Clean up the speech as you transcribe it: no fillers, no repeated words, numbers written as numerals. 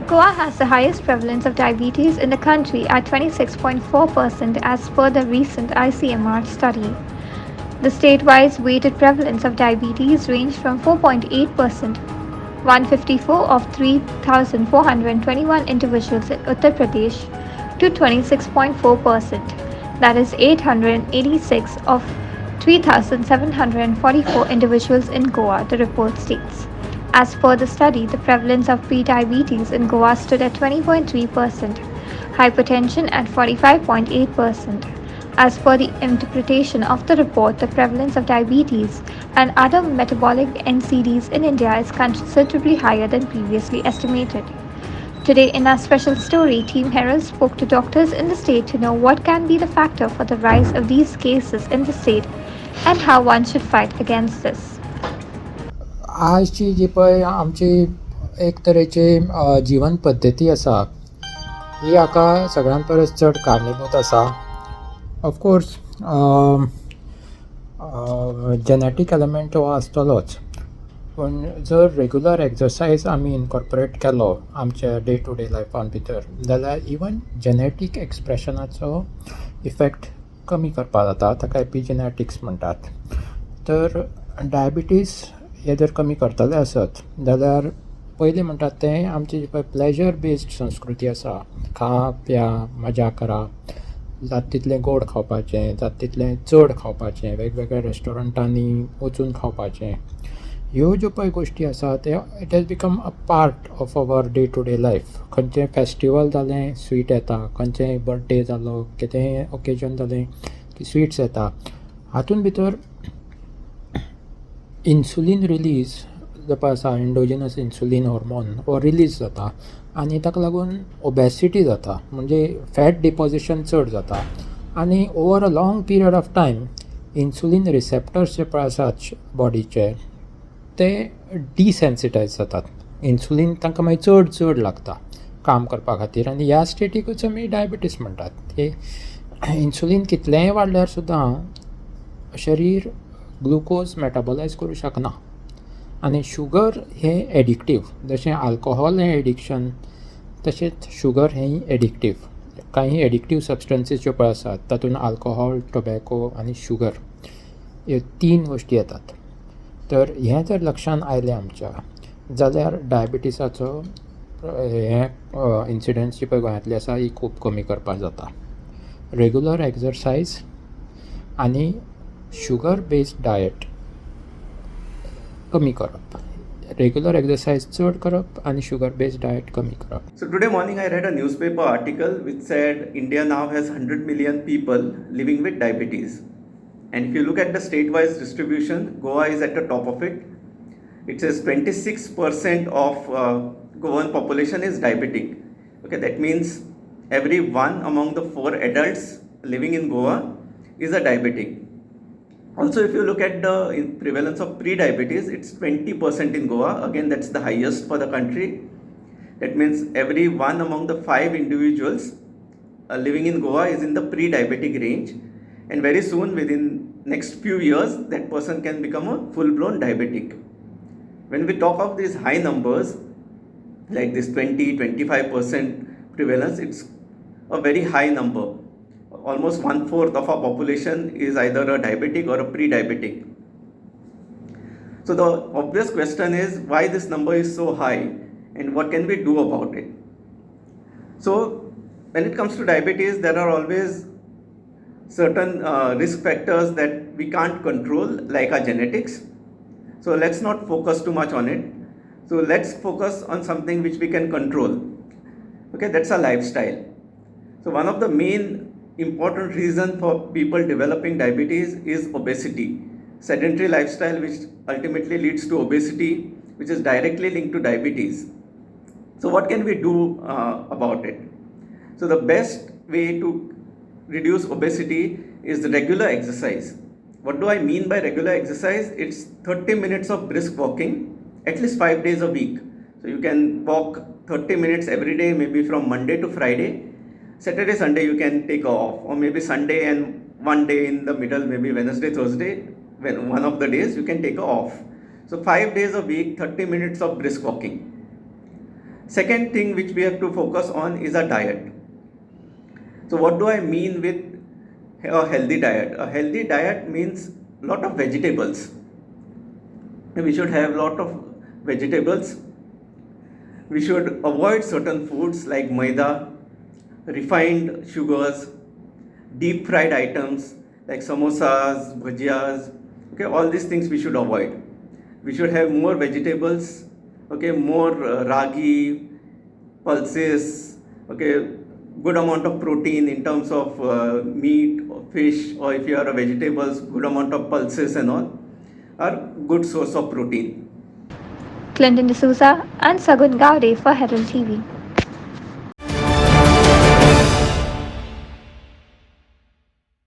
Goa has the highest prevalence of diabetes in the country at 26.4% as per the recent ICMR study. The statewide weighted prevalence of diabetes ranged from 4.8%, 154 of 3,421 individuals in Uttar Pradesh, to 26.4%, that is 886 of 3,744 individuals in Goa, the report states. As per the study, the prevalence of prediabetes in Goa stood at 20.3%, hypertension at 45.8%. As per the interpretation of the report, the prevalence of diabetes and other metabolic NCDs in India is considerably higher than previously estimated. Today, in our special story, Team Herald spoke to doctors in the state to know what can be the factor for the rise of these cases in the state and how one should fight against this. आजची जी पळय आमची एक तरेची जीवन पद्दती आसा ही हाका सगळ्यां परस चड कारणीभूत आसा. ऑफकोर्स जेनेटीक एलिमेंट हो आसतलोच, पूण जर रेग्युलर एक्सरसायज आमी इनकॉर्पोरेट केलो आमच्या डे टू डे लायफान भितर जाल्यार इवन जेनेटीक एक्सप्रेशनाचो इफेक्ट कमी करपाक जाता, ताका एपिजेनेटिक्स म्हणटात. तर डायबिटीज हे जर कमी करतले आसत जाल्यार पयलीं म्हणटात तें आमची जी पळय प्लेजर बेस्ड संस्कृती आसा, खा प्या मजा करा, जात तितलें गोड खावपाचें, जात तितलें चड खावपाचें, वेगवेगळ्या रेस्टॉरंटांनी वचून खावपाचें, ह्यो ज्यो पळय गोश्टी आसा ते it has become a part of our day to day life. खंयचें फेस्टिवल जालें स्वीट येता, खंयचेंय बर्थडे जालो, कितेंय ओकेजन जालें की स्वीट्स येता. हातूंत भितर इन्सुलीन रिलीज जो पळय आसा, एंडोजिनस इन्सुलीन हॉर्मोन हो रिलीज जाता आनी ताका लागून ओबेसिटी जाता, म्हणजे फॅट डिपॉजिशन चड जाता. आनी over a long period of time insulin receptors जे पळय आसात बॉडीचे ते डिसेन्सिटायज जातात. इन्सुलीन तांकां मागीर चड लागता काम करपा खातीर आनी ह्या स्टेटीकूच आमी डायबिटीस म्हणटात. हे इन्सुलीन कितलेंय वाडल्यार सुद्दां शरीर ग्लुकोज मेटाबोलायज करूं शकना. आनी शुगर हें एडिक्टीव, जशें आल्कोहॉल हें एडिक्शन तशेंच शुगर हें एडिक्टीव. कांय एडिक्टीव सबस्टन्सीस ज्यो पळय आसात तातूंत आल्कोहॉल, टोबॅको आनी शुगर ह्यो 3 गोश्टी येतात. तर हें जर लक्षांत आयलें आमच्या जाल्यार डायबिटीसाचो हें इन्सिडन्स जी पळय गोंयांतली आसा ही खूब कमी करपाक जाता. रेग्युलर एक्सरसायज आनी शुगर बेस्ड डायट कमी करप, रेग्युलर एक्सरसायज चड करप आनी शुगर बेस्ड डायट कमी करप. So today morning I read a newspaper article which said India now has 100 million people living with diabetes. And if you look at the state-wise distribution, Goa is at the top of it. It says 26% of Goan population is diabetic. Okay, that means every one among the 4 adults living in Goa is a diabetic. Also, if you look at the prevalence of pre-diabetes, it's 20% in Goa. Again, that's the highest for the country. That means every one among the 5 individuals living in Goa is in the pre-diabetic range. And very soon, within next few years, that person can become a full-blown diabetic. When we talk of these high numbers, like this 20-25% prevalence, it's a very high number. Almost 1/4 of our population is either a diabetic or a pre-diabetic. So the obvious question is why this number is so high and what can we do about it? So when it comes to diabetes, there are always certain risk factors that we can't control, like our genetics. So let's not focus too much on it. So let's focus on something which we can control. Okay, that's our lifestyle. So one of the main important reason for people developing diabetes is obesity. Sedentary lifestyle, which ultimately leads to obesity, which is directly linked to diabetes. So what can we do about it? So the best way to reduce obesity is the regular exercise. What do I mean by regular exercise? It's 30 minutes of brisk walking at least 5 days a week. So you can walk 30 minutes every day, maybe from Monday to Friday. Saturday, Sunday you can take off, or maybe Sunday and one day in the middle, maybe Wednesday, Thursday, when one of the days you can take off. So 5 days a week, 30 minutes of brisk walking. Second thing which we have to focus on is our diet. So what do I mean with a healthy diet? A healthy diet means a lot of vegetables. We should have a lot of vegetables. We should avoid certain foods like maida, refined sugars, deep fried items like samosas, bhajiyas. Okay, all these things we should avoid. We should have more vegetables. Okay, more ragi, pulses. Okay, good amount of protein in terms of meat or fish, or if you are a vegetables, good amount of pulses and all are good source of protein. Clinton D'Souza and Sagun Gowde for Herald TV.